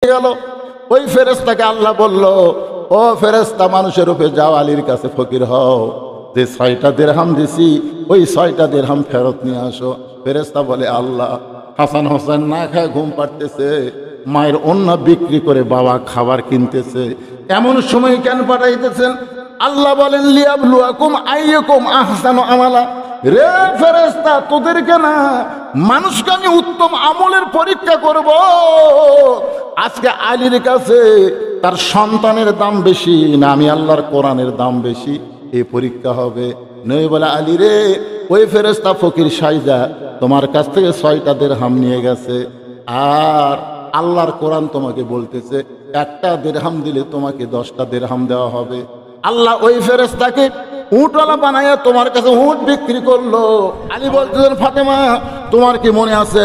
গেল। ওই ফেরেশতাকে আল্লাহ বলল, ও ফেরেশতা, মানুষের উপরে যাও, আলীর কাছে ফকির হও, যে 6টা দিরহাম দিছি ওই 6টা দিরহাম ফেরত নিয়ে আসো। ফেরেশতা বলে, আল্লাহ, হাসান হোসেন না খায় ঘুম পাড়তেছে, মায়ের ওন্না বিক্রি করে বাবা খাবার কিনতেছে, এমন সময় কেন পাঠাইতেছেন? আল্লাহ বলেন, লিয়াবলুয়াকুম আইয়াকুম আহসানু আমালা। রে ফেরেশতা, তোদেরকে না, মানুষকে আমি উত্তম আমলের পরীক্ষা করব। আজকে আলীর কাছে তার সন্তানের দাম বেশি না আমি আল্লাহর কোরআনের দাম বেশি, এই পরীক্ষা হবে। নবী বলে, আলী রে, ওই ফেরেশতা ফকির সাইজা তোমার কাছ থেকে 6টা দিরহাম নিয়ে গেছে, আর আল্লাহর কোরআন তোমাকে বলতেছে একটা দিরহাম দিলে তোমাকে 10টা দিরহাম দেওয়া হবে। আল্লাহ ওই ফেরেশতাকে উটওয়ালা বানাইয়া তোমার কাছে উট বিক্রি করলো। আলী বলতেছেন, ফাতেমা, তোমার কি মনে আছে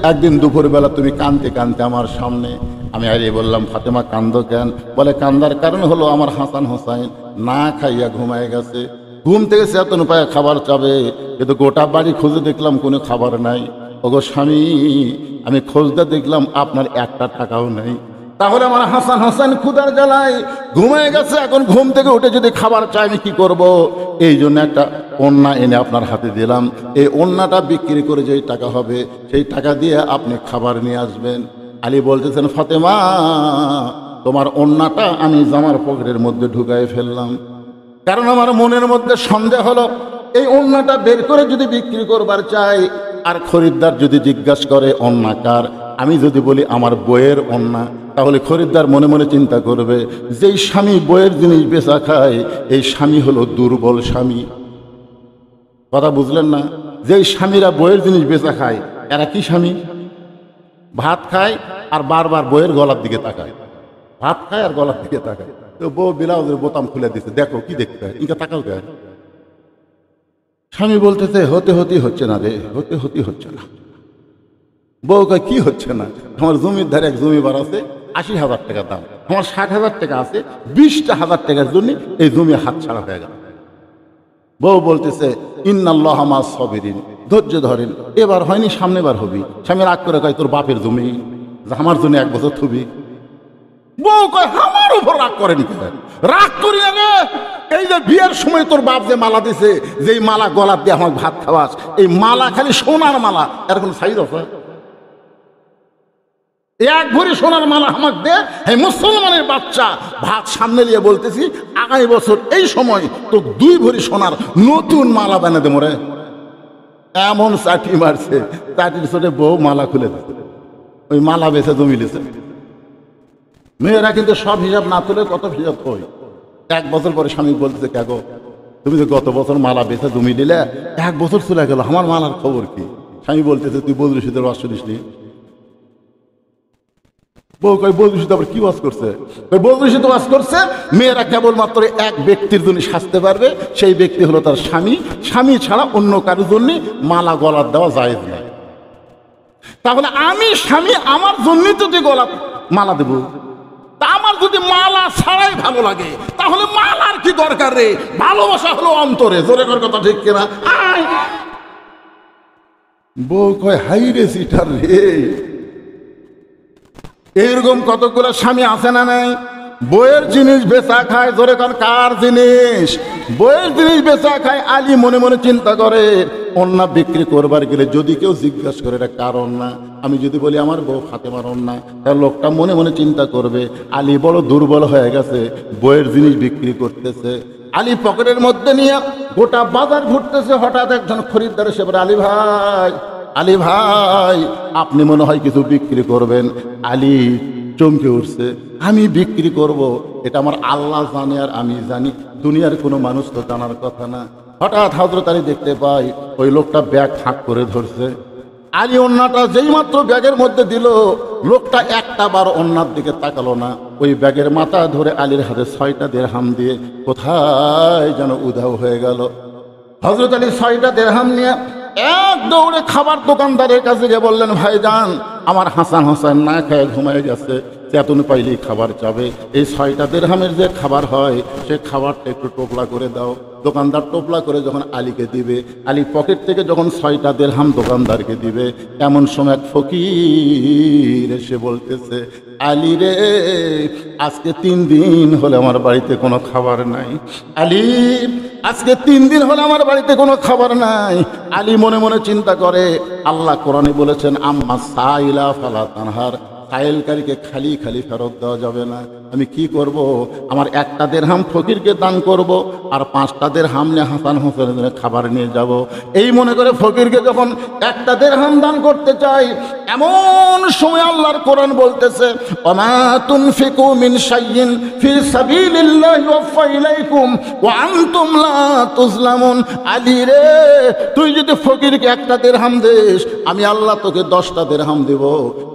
একদিন দুপুরবেলা তুমি কাঁদতে কাঁদতে আমার সামনে? আমি আলী বললাম, ফাতেমা, কান্দো কেন? বলে, কান্দার কারণ হলো আমার হাসান হোসাইন না খাইয়া ঘুমায় গেছে, ঘুম থেকে চেতন পায়ে খাবার চাবে, কিন্তু গোটা বাড়ি খুঁজে দেখলাম কোনো খাবার নাই। ওগো স্বামী, আমি খুঁজতে দেখলাম আপনার একটা টাকাও নেই। তাহলে আমার হাসান হোসেন ক্ষুধার জ্বালায় ঘুমিয়ে গেছে, এখন ঘুম থেকে উঠে যদি খাবার চাই আমি কি করব? এই জন্য একটা ওন্না এনে আপনার হাতে দিলাম, এই ওন্নাটা বিক্রি করে যেই টাকা হবে সেই টাকা দিয়ে আপনি খাবার নিয়ে আসবেন। আলী বলতেছেন, ফাতেমা, তোমার ওন্নাটা আমি জামার পকেটের মধ্যে ঢুকাই ফেললাম, কারণ আমার মনের মধ্যে সন্দেহ হলো এই ওন্নাটা বের করে যদি বিক্রি করবার চাই, আর খরিদ্দার যদি জিজ্ঞাসা করে ওন্না কার, আমি যদি বলি আমার বইয়ের ওন্না, তাহলে খরিদ্দার মনে মনে চিন্তা করবে যেই স্বামী বইয়ের জিনিস বেচা খায় এই স্বামী হলো দুর্বল স্বামী। কথা বুঝলেন না? যেই স্বামীরা বইয়ের জিনিস বেচা খায় এরা কি স্বামী? ভাত খায় আর বারবার বইয়ের গলার দিকে তাকায়, ভাত খায় আর গলার দিকে তাকায়। তো বউ ব্লাউজের বোতাম খুলে দিচ্ছে, দেখো কি দেখতে হয়, ইনকা তাকাও কেন? স্বামী বলতেছে, হতে হচ্ছে না রে, হতে হচ্ছে না। বউ কয়, কি হচ্ছে না? আমার জমির ধারে এক জমিবার আছে, 80,000 টাকা দাম, আমার 60,000 টাকা আছে, 20,000 টাকার জন্য এই জমি হাত ছাড়া হয়ে গেল। বউ বলতেছে, ইন্নাল্লাহ মা'আস সাবিরিন, ধৈর্য ধরেন, এবার হয়নি সামনেবার হবি। স্বামী রাগ করে কয়, তোর বাপের জমি, আমার জন্য 1 বছর থুবি। বউ কয়, আমার উপর রাগ করেন কেন? রাগ করি না রে, এই যে বিয়ের সময় তোর বাপ যে মালা দিছে, যেই মালা গলার দিয়ে আমাকে ভাত খাওয়াস, এই মালা খালি সোনার মালা, এর কোনো সাইজ আছে? 1 ভরি সোনার মালা আমাকে দে। এই মুসলমানের বাচ্চা, ভাত সামনে নিয়ে বলতেছি, আগামী বছর এই সময় তো 2 ভরি সোনার নতুন মালা বানা দেবো রে। এমন চাটি মারছে, চাটির ছোটে বউ মালা খুলে দিচ্ছে, ওই মালা বেছে জমি দিছে। মেয়েরা কিন্তু সব হিসাব না তুলে কত হিসাব হয়। 1 বছর পরে স্বামী বলতেছে, কে গো, তুমি যে গত বছর মালা বেছে জমি দিলে, 1 বছর চলে গেল, আমার মালার খবর কি? স্বামী বলতেছে, তুই বদরুল শীতের ওয়াজ শুনিসনি? বউ কয়, বদরুল শীত আবার কি ওয়াজ করছে? বদরুল শীত ওয়াজ করছে, মেয়েরা কেবলমাত্র এক ব্যক্তির জন্য সাজতে পারবে, সেই ব্যক্তি হলো তার স্বামী, স্বামী ছাড়া অন্য কারোর জন্য মালা গলার দেওয়া জায়েজ নাই। তাহলে আমি স্বামী, আমার জন্যই তো যে গলা মালা দেব, তা আমার যদি মালা ছাড়াই ভালো লাগে তাহলে মালার কি দরকার রে? ভালোবাসা হলো অন্তরে, জোরে কর কথা, ঠিক কিনা? বউ কয়, হাই রে সিটার রে, এইরকম কতগুলো স্বামী আছে না নাই? বইয়ের জিনিস বেচা খায়, জোরে কর, কার জিনিস? বইয়ের জিনিস বেচা খায়। আলী মনে মনে চিন্তা করে, ওন্না বিক্রি করবার গেলে যদি কেউ জিজ্ঞাসা করে এটা কার ওন্না, আমি যদি বলি আমার বউ ফাতেমার ওন্না, তাহলে লোকটা মনে মনে চিন্তা করবে আলী বড় দুর্বল হয়ে গেছে, বইয়ের জিনিস বিক্রি করতেছে। আলী পকেটের মধ্যে নিয়ে গোটা বাজার ঘুরতেছে, হঠাৎ একজন খরিদ্দার এসে বলে, আলী ভাই, আলী ভাই, আপনি মনে হয় কিছু বিক্রি করবেন। আলী চমকে উঠছে, আমি বিক্রি করব এটা আমার আল্লাহ জানে আর আমি জানি, দুনিয়ার কোনো মানুষ তো জানার কথা না। হঠাৎ হযরত আলী দেখতে পাই ওই লোকটা ব্যাগ ফাঁক করে ধরছে। আলী ওন্নাটা যেই মাত্র ব্যাগের মধ্যে দিল, লোকটা একটা বার ওন্নার দিকে তাকালো না, ওই ব্যাগের মাথা ধরে আলীর হাতে 6টা দিরহাম দিয়ে কোথায় যেন উধাও হয়ে গেল। হযরত আলী 6টা দিরহাম নিয়ে এক দৌড়ে খাবার দোকানদারের কাছে গিয়ে বললেন, ভাইজান, আমার হাসান হোসেন না খেয়ে ঘুমিয়ে গেছে, চেতন পাইলেই খাবার চাবে, এই 6টা দিরহামের যে খাবার হয় সে খাবারটা একটু টোপলা করে দাও। দোকানদার টোপলা করে যখন আলীকে দিবে, আলী পকেট থেকে যখন 6টা দিরহাম দোকানদারকে দিবে, এমন সময় এক ফকির এসে বলতেছে, আলী রে, আজকে 3 দিন হলে আমার বাড়িতে কোনো খাবার নাই। আলী, আজকে 3 দিন হলে আমার বাড়িতে কোনো খাবার নাই। আলী মনে মনে চিন্তা করে, আল্লাহ কোরআনে বলেছেন, আম্মা সাইলা ফালা তানহার, সাইলকারীকে খালি খালি ফেরত দেওয়া যাবে না। আমি কি করব? আমার 1টা দিরহাম ফকিরকে দান করব, আর 5টা দিরহাম নিয়ে হাসান হোসেনের খাবার নিয়ে যাব। এই মনে করে ফকিরকে যখন 1টা দিরহাম দান করতে চাই, এমন সময় আল্লাহর কোরআন বলতেছে, ওমা তুনফিকু মিন শাইইন ফি সাবিলিল্লাহি ওয়াফা ইলাইকুম ওয়া আনতুম লা তুজলামুন। আলী রে, তুই যদি ফকিরকে 1টা দিরহাম দিস, আমি আল্লাহ তোকে 10টা দিরহাম দেব।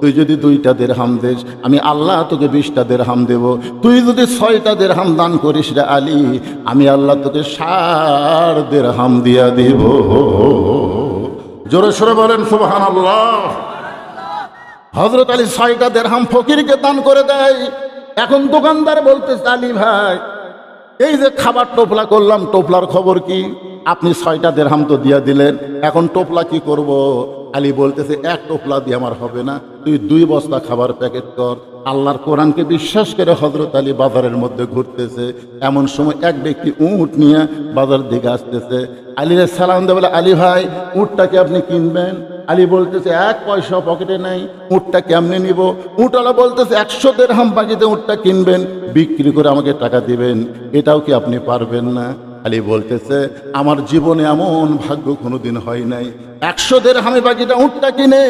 তুই যদি 2টা দিরহাম দিস, আমি আল্লাহ তোকে 20টা দিরহাম দেব। তুই যদি 6টা দিরহাম দান করিস রে আলী, আমি আল্লাহ তোকে 60 দিরহাম দিয়া দিব। জোরে সোরে বলেন সুবহানাল্লাহ। হযরত আলী 6টা দিরহাম ফকিরকে দান করে দেয়। এখন দোকানদার বলতেছে, আলী ভাই, এই যে খাবার টোপলা করলাম, টোপলার খবর কি? আপনি 6টা দিরহাম তো দিয়া দিলেন, এখন টোপলা কি করব? আলী বলতেছে, 1 টোপলা দিয়ে আমার হবে না, তুই 2 বস্তা খাবার প্যাকেট কর। আল্লাহর কোরআনকে বিশ্বাস করে হযরত আলী বাজারের মধ্যে ঘুরতেছে। এমন সময় এক ব্যক্তি উট নিয়ে বাজার দিকে আসতেছে। আলীর সালাম দিয়ে বলে, আলী ভাই, উটটাকে আপনি কিনবেন? আলী বলতেছে, 1 পয়সা পকেটে নাই, উটটা কেমনে নিব? উটওয়ালা বলতেছে, 100 দিরহাম বাকিতে উটটা কিনবেন, বিক্রি করে আমাকে টাকা দিবেন। এটাও কি আপনি পারবেন না? আলী বলতেছে, আমার জীবনে এমন ভাগ্য কোনোদিন হয় নাই। 100 দিরহামে বাকিটা উটটা কিনে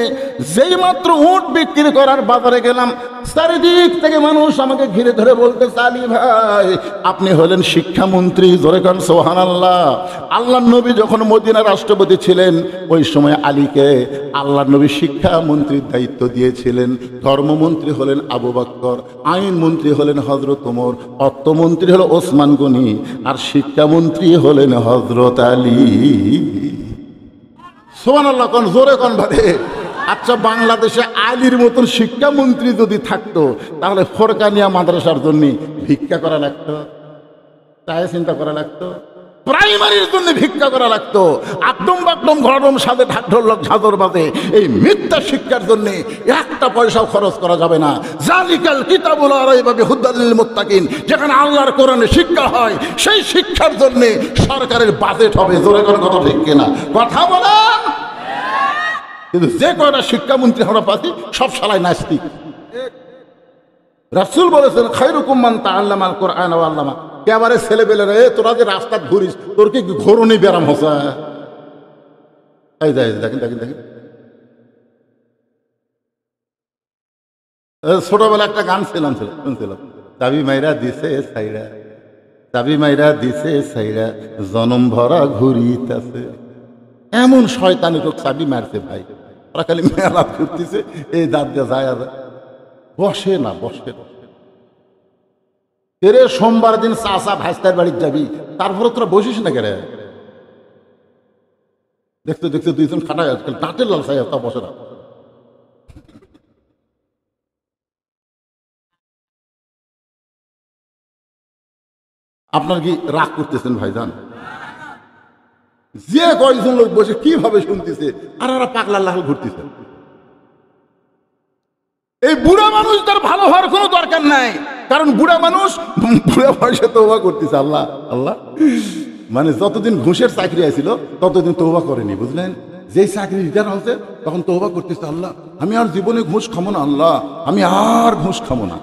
যেই মাত্র উট বিক্রি করার বাজারে গেলাম, চারিদিক থেকে মানুষ আমাকে ঘিরে ধরে বলতেছে, আলী ভাই, আপনি হলেন শিক্ষামন্ত্রী। জোরে কান সুবহানাল্লাহ। আল্লাহর নবী যখন মদিনার রাষ্ট্রপতি ছিলেন, ওই সময় আলীকে আল্লাহর নবী শিক্ষামন্ত্রীর দায়িত্ব দিয়েছিলেন। ধর্মমন্ত্রী হলেন আবু বকর, আইন মন্ত্রী হলেন হযরত ওমর, অর্থমন্ত্রী হলো ওসমান গনি, আর শিক্ষামন্ত্রী হলেন হযরত আলী। সুবহানাল্লাহ কোন, জোরে কোন ভাবে। আচ্ছা, বাংলাদেশে আলীর মতন শিক্ষামন্ত্রী যদি থাকতো, তাহলে ফরকানিয়া মাদ্রাসার জন্য ভিক্ষা করা লাগতো, তাই চিন্তা করা লাগতো। প্রাইমারির জন্য ভিক্ষা করা লাগতো। আকডম বাকডম ঘরম সাথে ঢাকঢোল ঝাঁঝর বাজে এই মিথ্যা শিক্ষার জন্য 1টা পয়সাও খরচ করা যাবে না। জালিকাল কিতাবুল লা রাইবা ফিহি হুদাল লিল মুত্তাকিন, যেখানে আল্লাহর কোরআনে শিক্ষা হয়, সেই শিক্ষার জন্য সরকারের বাজেট হবে। জোরে কোনো কথা ঠিক কিনা? কথা বলেন। কিন্তু যে কয়টা শিক্ষামন্ত্রী আমরা পাচ্ছি, সব শালায় নাস্তিক। রাসূল বলেছেন, খায়রুকুম মান তাআল্লামাল কুরআন ওয়া আল্লামা। একেবারে ছেলেবেলেরা, তোরা যে রাস্তা ঘুরিস, তোর কি ঘোরনি ব্যারাম হচ্ছে? এই দেখেন দেখেন দেখেন, ছোটবেলা একটা গান শুনছিলাম, চাবি মাইরা দিছে সাইরা, চাবি মাইরা দিছে সাইরা, জনম ভরা ঘুরিতাছে। এমন শয়তানি লোক চাবি মারছে ভাই, ওরা খালি মেলা ঘুরতেছে, এই দাঁত দিয়ে যায়, বসে না বসে না। এরে সোমবার দিন চাচা ভাইস্তার বাড়ির যাবি, তারপরে তোরা বসিস না কেরে? দেখতে দেখতে 2জন খাটায়, আজকাল দাঁতের লাল চাই, তা বসে না। আপনার কি রাগ করতেছেন ভাইজান? যে কয়েকজন লোক বসে কিভাবে শুনতেছে, আর ওরা পাগলা লাল ঘুরতেছে। এই বুড়া মানুষদের ভালো হওয়ার কোনো দরকার নাই, কারণ বুড়া মানুষ বুড়া বয়সে তওবা করতেছে। আল্লাহ আল্লাহ, মানে যতদিন ঘুষের চাকরি আছিল ততদিন তওবা করেনি, বুঝলেন? যেই চাকরি রিটার্ন হচ্ছে তখন তওবা করতেছে, আল্লাহ আমি আর জীবনে ঘুষ খাবো না, আল্লাহ আমি আর ঘুষ খাবো না।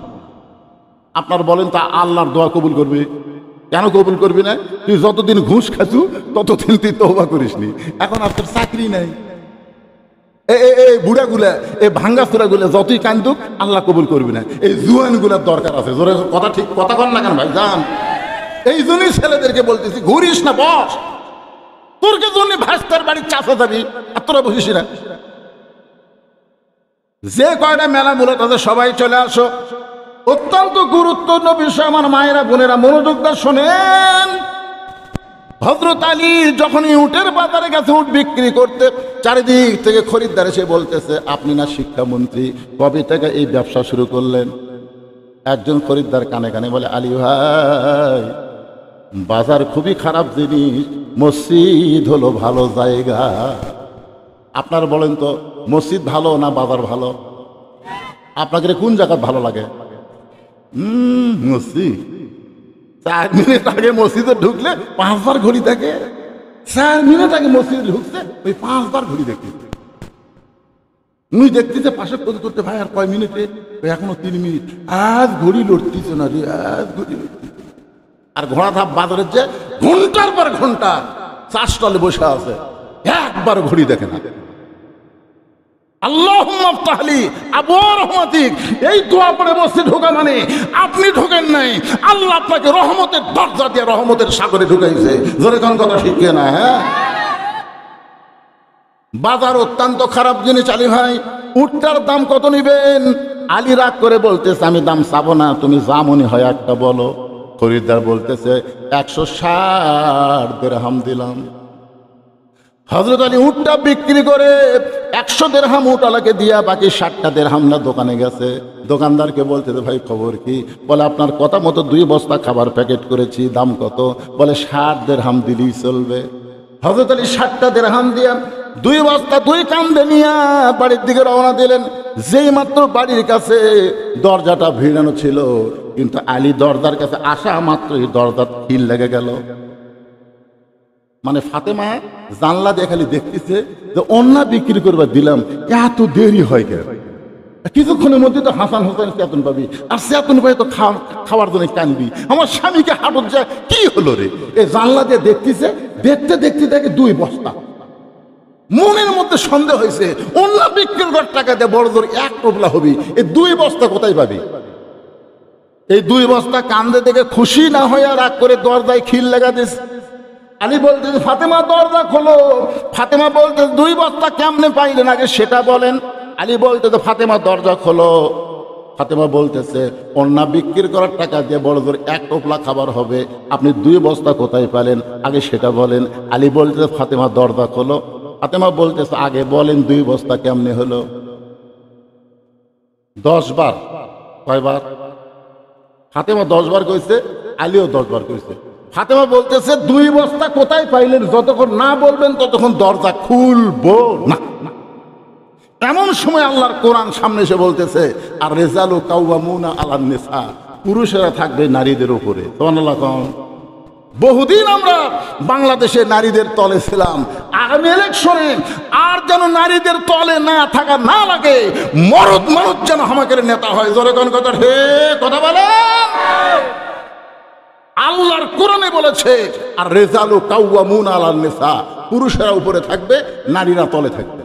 আপনার বলেন, তা আল্লাহর দোয়া কবুল করবে? কেন কবুল করবি না? তুই যতদিন ঘুষ খাচ্ছু ততদিন তুই তওবা করিসনি, এখন আর তোর চাকরি নাই। এই বুড়াগুলা, এই ভাঙ্গা চূড়াগুলা যতই কান্দুক আল্লাহ কবুল করবি না। এই জুয়ানগুলার দরকার আছে। জোরে কথা ঠিক কথা কন না কেন ভাই জান? এই জন্যই ছেলেদেরকে বলতেছি, ঘুরিস না, বস। তোর কে জন্য ভাস্তার বাড়ির চাষা যাবি, আর তোরা বসিস না। যে কয়টা মেলা মূলত আছে সবাই চলে আসো। অত্যন্ত গুরুত্বপূর্ণ বিষয় আমার মায়েরা বোনেরা, মনোযোগ দিয়ে শোনেন। হযরত আলী যখনই উটের বাজারে গেছে উট বিক্রি করতে, চারিদিক থেকে খরিদ্দার এসে বলতেছে, আপনি না শিক্ষামন্ত্রী, কবে থেকে এই ব্যবসা শুরু করলেন? একজন খরিদ্দার কানে কানে বলে, আলী ভাই, বাজার খুবই খারাপ জিনিস, মসজিদ হলো ভালো জায়গা। আপনার বলেন তো, মসজিদ ভালো না বাজার ভালো? আপনাকে কোন জায়গা ভালো লাগে? মসজিদ। 4 মিনিট আগে মসজিদে ঢুকলে 5 বার ঘড়ি থাকে। 4 মিনিট আগে মসজিদে ঢুকছে ওই 5 বার ঘড়ি দেখতেছে। মুই দেখতেছে পাশে করতে, ভাই আর কয় মিনিটে? এখনো 3 মিনিট। আজ ঘড়ি লড়তিছে না রে, আজ ঘড়ি লড়তিছে। আর ঘোড়া ধাপ বাজারের যে ঘন্টার পর ঘন্টা চা স্টলে বসে আছে, একবার ঘড়ি দেখে না। আল্লাহুম্মা আফতাহলি আবওয়াব রহমাতিক, এই দোয়া পড়ে মসজিদ ঢোকা মানে আপনি ঢোকেন নাই, আল্লাহ আপনাকে রহমতের দরজা দিয়ে রহমতের সাগরে ঢুকাইছে। জোরে কোন কথা ঠিক না? হ্যাঁ, বাজার অত্যন্ত খারাপ জিনিস। আলী ভাই, উটটার দাম কত নিবেন? আলী রাগ করে বলতেছে, আমি দাম চাবো না, তুমি যা মনে হয় একটা বলো। খরিদ্দার বলতেছে 160 দিরহাম দিলাম। হযরত আলী উটটা বিক্রি করে 100 দিরহাম উটওয়ালাকে দিয়া বাকি 60টা দিরহাম না দোকানে গেছে। দোকানদারকে বলতেছে, ভাই খবর কি? বলে আপনার কথা মতো 2 বস্তা খাবার প্যাকেট করেছি, দাম কত? বলে 60 দিরহাম দিলেই চলবে। হযরত আলী 60টা দিরহাম দিয়া 2 বস্তা 2 কান্দে নিয়া বাড়ির দিকে রওনা দিলেন। যেই মাত্র বাড়ির কাছে দরজাটা ভিড়ানো ছিল, কিন্তু আলী দরজার কাছে আসা মাত্রই দরজার খিল লেগে গেল। মানে ফাতেমা জানলা দিয়ে খালি দেখতেছে যে অন্য বিক্রি করবার দিলাম, এত দেরি হয় কেন? কিছুক্ষণের মধ্যে তো হাসান হোসেন চেতন পাবি, আর চেতন পাই তো খাওয়ার জন্য কানবি। আমার স্বামীকে হাটত যায়, কি হলো রে? এই জানলা দিয়ে দেখতেছে, দেখতে দেখতে দেখে 2 বস্তা। মনের মধ্যে সন্দেহ হয়েছে, অন্য বিক্রি করার টাকা দিয়ে বড় জোর 1 টোপলা হবি, এই 2 বস্তা কোথায় পাবি? এই 2 বস্তা কান্দে দেখে খুশি না হয়ে রাগ করে দরজায় খিল লাগা দিস। আলী বলতেছে, ফাতেমা দরজা খোলো। ফাতেমা বলতেছে, 2 বস্তা কেমনে পাইলেন আগে সেটা বলেন। আলী বলতেছে, ফাতেমা দরজা খোলো। ফাতেমা বলতেছে, অন্য বিক্রি করার টাকা দিয়ে বড় জোর 1 টোপলা খাবার হবে, আপনি 2 বস্তা কোথায় পেলেন আগে সেটা বলেন। আলী বলতেছে, ফাতেমা দরজা খোলো। ফাতেমা বলতেছে, আগে বলেন 2 বস্তা কেমনে হলো? 10 বার। কয়বার? ফাতেমা 10 বার কইছে, আলীও 10 বার কইছে। ফাতেমা বলতেছে, 2 বস্তা কোথায় পাইলেন যতক্ষণ না বলবেন ততক্ষণ দরজা খুলবো না। এমন সময় আল্লাহর কোরআন সামনে এসে বলতেছে, আর রিজালু কাওয়ামুনা আলান নিসা, পুরুষেরা থাকবে নারীদের উপরে। সুবহানাল্লাহ। বহুদিন আমরা বাংলাদেশে নারীদের তলে ছিলাম, আগামী ইলেকশনে আর যেন নারীদের তলে না থাকা না লাগে, মরদ মানুষ যেন আমাকে নেতা হয়। জোরে কোন কথা? হে কথা বলে। আল্লাহর কোরআনে বলেছে, আর রিজালু কাওয়ামুনা আলান নিসা, পুরুষেরা উপরে থাকবে, নারীরা তলে থাকবে।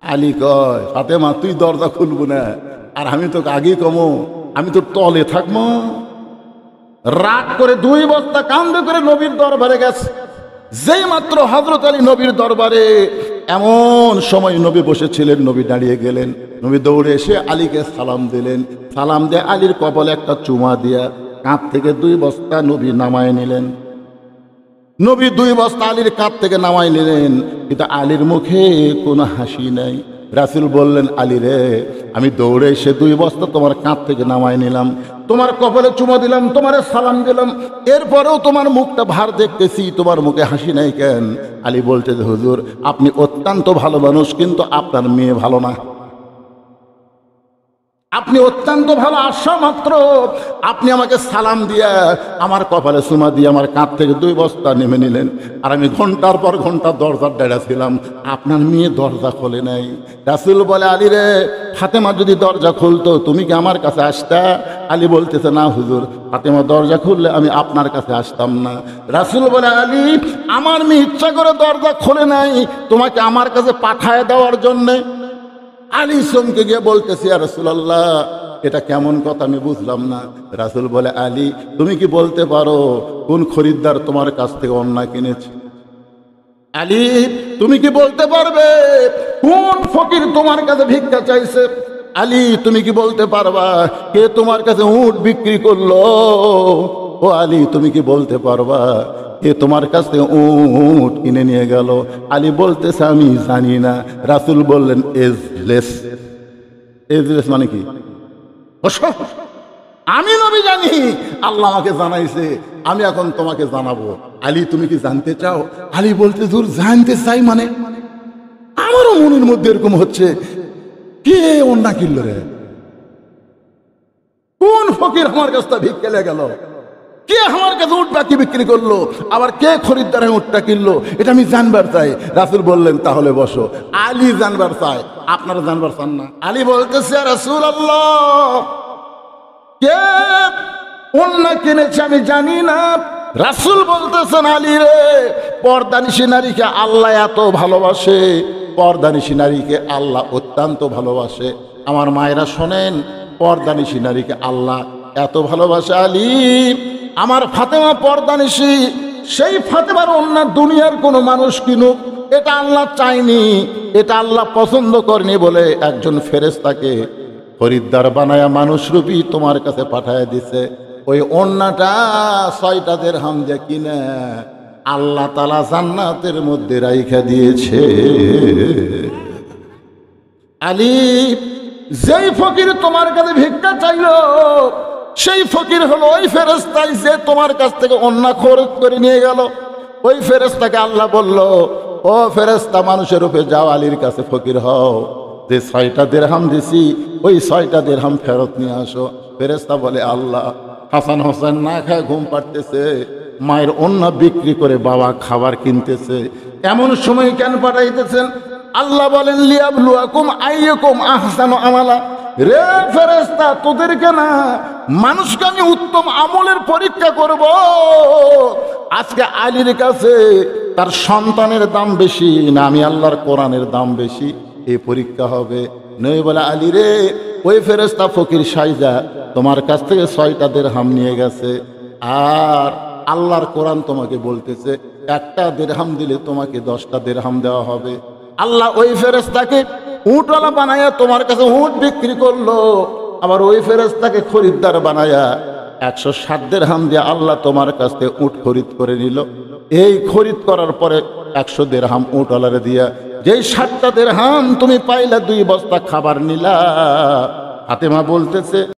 আলী কয়, ফাতেমা তুই দরজা খুলবো না, আর আমি তো আগেই কমো, আমি তো তলে থাকবো। রাগ করে 2 বস্তা কান্দে করে নবীর দরবারে গেছে। যেই মাত্র হযরত আলী নবীর দরবারে, এমন সময় নবী বসেছিলেন, নবী দাঁড়িয়ে গেলেন। নবী দৌড়ে এসে আলীকে সালাম দিলেন। সালাম দিয়ে আলীর কপালে একটা চুমা দিয়া কাঁধ থেকে 2 বস্তা নবী নামায় নিলেন। নবী 2 বস্তা আলীর কাঁধ থেকে নামায় নিলেন, কিন্তু আলীর মুখে কোনো হাসি নাই। রাসূল বললেন, আলী রে, আমি দৌড়ে এসে 2 বস্তা তোমার কাঁধ থেকে নামায় নিলাম, তোমার কপালে চুমা দিলাম, তোমার সালাম দিলাম, এরপরেও তোমার মুখটা ভার দেখতেছি, তোমার মুখে হাসি নাই কেন? আলী বলতে, হুজুর আপনি অত্যন্ত ভালো মানুষ, কিন্তু আপনার মেয়ে ভালো না। আপনি অত্যন্ত ভালো, আসা মাত্র আপনি আমাকে সালাম দিয়া আমার কপালে চুমা দিয়ে আমার কাঁধ থেকে 2 বস্তা নেমে নিলেন, আর আমি ঘন্টার পর ঘন্টা দরজার ডেড়া ছিলাম, আপনার মেয়ে দরজা খোলে নাই। রাসূল বলে, আলী রে, ফাতেমা যদি দরজা খুলতো তুমি কি আমার কাছে আসতা? আলী বলতেছে, না হুজুর, ফাতেমা দরজা খুললে আমি আপনার কাছে আসতাম না। রাসূল বলে, আলী, আমার মেয়ে ইচ্ছা করে দরজা খোলে নাই তোমাকে আমার কাছে পাঠায় দেওয়ার জন্যে। আলী চমকে গিয়ে বলতেছি, ইয়া রাসূলুল্লাহ, এটা কেমন কথা আমি বুঝলাম না। রাসূল বলে, আলী, তুমি কি বলতে পারো কোন খরিদ্দার তোমার কাছ থেকে অন্যায় কিনেছে? আলী, তুমি কি বলতে পারবে কোন ফকির তোমার কাছে ভিক্ষা চাইছে? আলী, তুমি কি বলতে পারবা কে তোমার কাছে উট বিক্রি করলো? ও আলী, তুমি কি বলতে পারবা কে তোমার কাছ থেকে উট কিনে নিয়ে গেল? আলী বলতেছে, আমি জানি না। রাসূল বললেন, এজলেস। এজলেস মানে কি? আমি নবী জানি, আল্লাহ আমাকে জানাইছে, আমি এখন তোমাকে জানাবো। আলী তুমি কি জানতে চাও? আলী বলতে দূর জানতে চাই মানে? আমারও মনের মধ্যে এরকম হচ্ছে, কে অন্যা কিনল রে? কোন ফকির আমার কাছটা ভিক্ষে গেল? কে আমার কাছে উট বাকি বিক্রি করলো? আবার কে খরিদ্দারে উটটা কিনলো? এটা আমি জানবার চাই। রাসূল বললেন তাহলে বসো। আলী জানবার চাই, আপনারা জানবার চান না? আলী বলতেছে রাসূলুল্লাহ, কে অন্য কিনেছে আমি জানি না। রাসূল বলতেছেন আলী রে, পর্দানিশী নারীকে আল্লাহ এত ভালোবাসে, পর্দানিশী নারীকে আল্লাহ অত্যন্ত ভালোবাসে। আমার মায়েরা শোনেন, পর্দানিশী নারীকে আল্লাহ এত ভালোবাসে আলী। আমার ফাতেমা পর্দানিশী, সেই ফাতেমার অন্য দুনিয়ার কোনো মানুষ কিনুক, এটা আল্লাহ চায়নি, এটা আল্লাহ পছন্দ করেনি বলে একজন ফেরেশতাকে খরিদ্দার বানায়া মানুষরূপী তোমার কাছে পাঠায় দিছে। ওই ওন্নাটা 6টা দিরহাম দিয়ে কিনে আল্লাহ তাআলা জান্নাতের মধ্যে রাইখা দিয়েছে। আলী, যেই ফকির তোমার কাছে ভিক্ষা চাইলো, সেই ফকির হলো ওই ফেরেশতাই যে তোমার কাছ থেকে ওন্না খরচ করে নিয়ে গেল। ওই ফেরেশতাকে আল্লাহ বলল, ও ফেরেশতা মানুষের রূপে যাও, আলীর কাছে ফকির হও, যে 6টা দিরহাম দিছি ওই 6টা দিরহাম ফেরত নিয়ে আসো। ফেরেশতা বলে, আল্লাহ, হাসান হোসেন না খায় ঘুম পাড়তেছে, মায়ের ওন্না বিক্রি করে বাবা খাবার কিনতেছে, এমন সময় কেন পাঠাইতেছেন? আল্লাহ বলেন, লিয়াবলুয়াকুম আইয়াকুম আহসানু আমালা। রে ফেরেশতা, তোদেরকে না, মানুষকে আমি উত্তম আমলের পরীক্ষা করব। আজকে আলীর কাছে তার সন্তানের দাম বেশি না আমি আল্লাহর কোরআনের দাম বেশি, এই পরীক্ষা হবে। নবী বলে, আলী রে, ওই ফেরেশতা ফকির সাইজা তোমার কাছ থেকে 6টা দিরহাম নিয়ে গেছে, আর আল্লাহর কোরআন তোমাকে বলতেছে একটা দিরহাম দিলে তোমাকে 10টা দিরহাম দেওয়া হবে। আল্লাহ ওই ফেরেশতাকে উটওয়ালা বানায়া তোমার কাছে উট বিক্রি করলো, আবার ওই ফেরেশতাকে খরিদ্দার বানায়া 160 দিরহাম দিয়ে আল্লাহ তোমার কাছ থেকে উট খরিদ করে নিল। এই খরিদ করার পরে 100 দিরহাম উটওয়ালারে দিয়া যেই 60টা দিরহাম তুমি পাইলা 2 বস্তা খাবার নিলা। ফাতেমা বলতেছে,